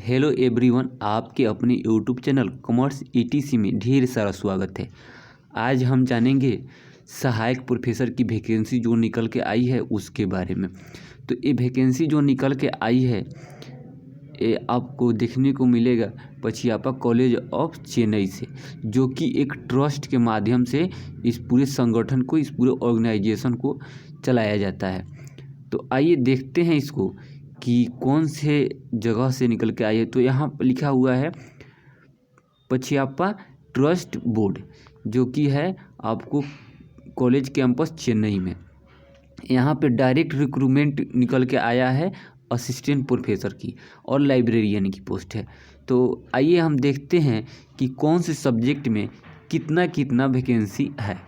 Hello everyone, आपके अपने YouTube channel commerce etc में ढेर सारा स्वागत है। आज हम जानेंगे सहायक प्रोफेसर की वैकेंसी जो निकल के आई है उसके बारे में। तो ये वैकेंसी जो निकल के आई है ये आपको देखने को मिलेगा पछियापा कॉलेज ऑफ चेन्नई से, जो कि एक ट्रस्ट के माध्यम से इस पूरे संगठन को, इस पूरे ऑर्गेनाइजेशन को चलाया जाता है। तो आइए देखते हैं इसको कि कौन से जगह से निकल के आई है। तो यहाँ पर लिखा हुआ है पछियापा ट्रस्ट बोर्ड, जो कि है आपको कॉलेज कैंपस चेन्नई में। यहाँ पे डायरेक्ट रिक्रूटमेंट निकल के आया है असिस्टेंट प्रोफेसर की और लाइब्रेरियन की पोस्ट है। तो आइए हम देखते हैं कि कौन से सब्जेक्ट में कितना कितना वैकेंसी है।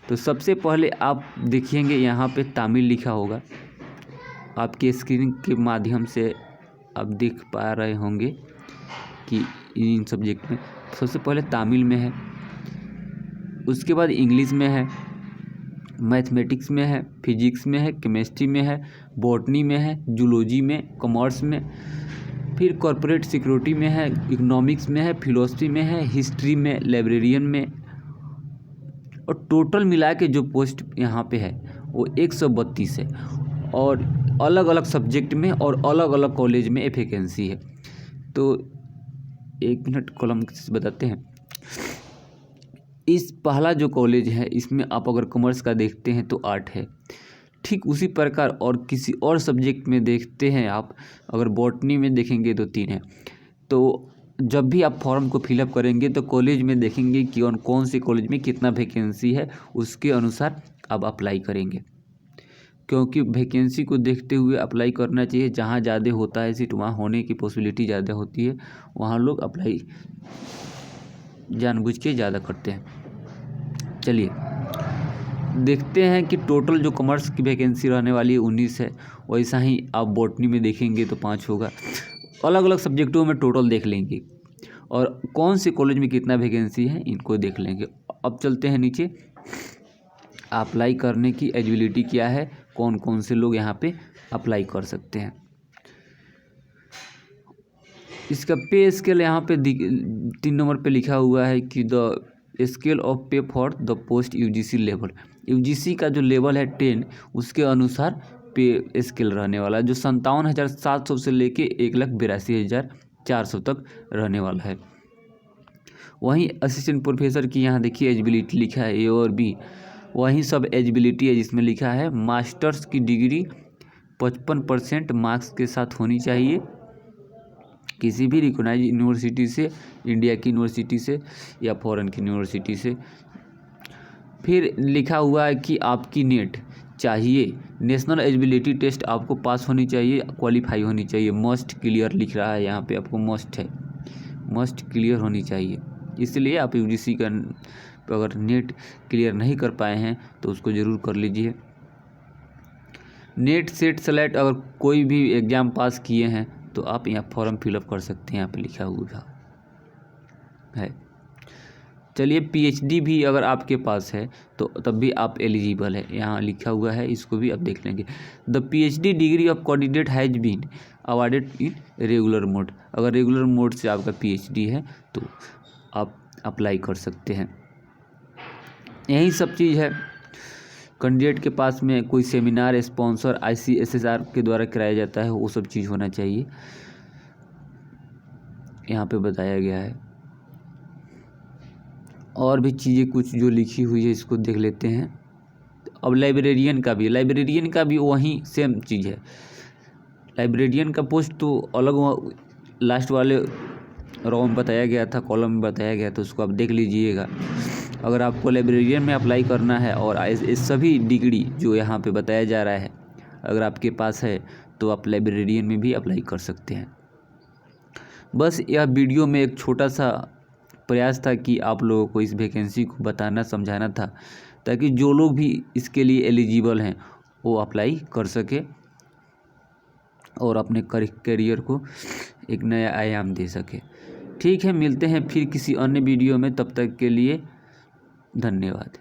तो सबसे पहले आप देखिएंगे यहाँ पे तमिल लिखा होगा, आपके स्क्रीन के माध्यम से आप देख पा रहे होंगे कि इन सब्जेक्ट में सबसे पहले तमिल में है, उसके बाद इंग्लिश में है, मैथमेटिक्स में है, फिजिक्स में है, केमिस्ट्री में है, बॉटनी में है, जूलॉजी में, कॉमर्स में, फिर कॉर्पोरेट सिक्योरिटी में है, इकोनॉमिक्स में है, फिलोसफी में है, हिस्ट्री में, लाइब्रेरियन में। और टोटल मिला के जो पोस्ट यहाँ पे है वो 132 है और अलग अलग सब्जेक्ट में और अलग अलग कॉलेज में वैकेंसी है। तो एक मिनट कॉलम से बताते हैं। इस पहला जो कॉलेज है इसमें आप अगर कॉमर्स का देखते हैं तो 8 है, ठीक उसी प्रकार और किसी और सब्जेक्ट में देखते हैं आप अगर बॉटनी में देखेंगे तो 3 है। तो जब भी आप फॉर्म को फिलअप करेंगे तो कॉलेज में देखेंगे कि कौन से कॉलेज में कितना वैकेंसी है, उसके अनुसार आप अप्लाई करेंगे, क्योंकि वैकेंसी को देखते हुए अप्लाई करना चाहिए। जहाँ ज़्यादा होता है सीट वहाँ होने की पॉसिबिलिटी ज़्यादा होती है, वहाँ लोग अप्लाई जानबूझ के ज़्यादा करते हैं। चलिए देखते हैं कि टोटल जो कॉमर्स की वैकेंसी रहने वाली है 19 है, वैसा ही आप बॉटनी में देखेंगे तो 5 होगा। अलग अलग सब्जेक्टों में टोटल देख लेंगे और कौन से कॉलेज में कितना वैकेंसी है इनको देख लेंगे। अब चलते हैं नीचे, अप्लाई करने की एलिजिबिलिटी क्या है, कौन कौन से लोग यहाँ पे अप्लाई कर सकते हैं। इसका पे स्केल यहाँ पे 3 नंबर पे लिखा हुआ है कि द स्केल ऑफ पे for the post UGC level. UGC का जो लेवल है 10, उसके अनुसार पे स्केल रहने वाला है, जो 57,700 से लेके 1,82,400 तक रहने वाला है। वहीं असिस्टेंट प्रोफेसर की यहाँ देखिए एलिजिबिलिटी लिखा है ए और बी, वहीं सब एलिजिबिलिटी है जिसमें लिखा है मास्टर्स की डिग्री 55% मार्क्स के साथ होनी चाहिए, किसी भी रिकॉग्नाइज यूनिवर्सिटी से, इंडिया की यूनिवर्सिटी से या फॉरेन की यूनिवर्सिटी से। फिर लिखा हुआ है कि आपकी नेट चाहिए, नेशनल एलिजिबिलिटी टेस्ट आपको पास होनी चाहिए, क्वालिफाई होनी चाहिए। मस्ट क्लियर लिख रहा है यहाँ पे, आपको मस्ट है, मस्ट क्लियर होनी चाहिए। इसलिए आप यूजीसी का अगर नेट क्लियर नहीं कर पाए हैं तो उसको ज़रूर कर लीजिए। नेट सेट सेलेक्ट अगर कोई भी एग्ज़ाम पास किए हैं तो आप यहाँ फॉर्म फिलअप कर सकते हैं, यहाँ पे लिखा हुआ है। चलिए पीएचडी भी अगर आपके पास है तो तब भी आप एलिजिबल है, यहाँ लिखा हुआ है, इसको भी आप देख लेंगे। The PhD degree of candidate has been awarded in regular mode. अगर रेगुलर मोड से आपका पीएचडी है तो आप अप्लाई कर सकते हैं। यही सब चीज़ है। कैंडिडेट के पास में कोई सेमिनार स्पॉन्सर ICSSR के द्वारा कराया जाता है, वो सब चीज़ होना चाहिए, यहाँ पे बताया गया है। और भी चीज़ें कुछ जो लिखी हुई है इसको देख लेते हैं। अब लाइब्रेरियन का भी वही सेम चीज़ है। लाइब्रेरियन का पोस्ट तो अलग लास्ट वाले रो में बताया गया था, कॉलम में बताया गया था, उसको आप देख लीजिएगा। अगर आपको लाइब्रेरियन में अप्लाई करना है और इस सभी डिग्री जो यहाँ पे बताया जा रहा है अगर आपके पास है तो आप लाइब्रेरियन में भी अप्लाई कर सकते हैं। बस यह वीडियो में एक छोटा सा प्रयास था कि आप लोगों को इस वैकेंसी को बताना, समझाना था, ताकि जो लोग भी इसके लिए एलिजिबल हैं वो अप्लाई कर सके और अपने करियर को एक नया आयाम दे सके। ठीक है, मिलते हैं फिर किसी अन्य वीडियो में, तब तक के लिए धन्यवाद।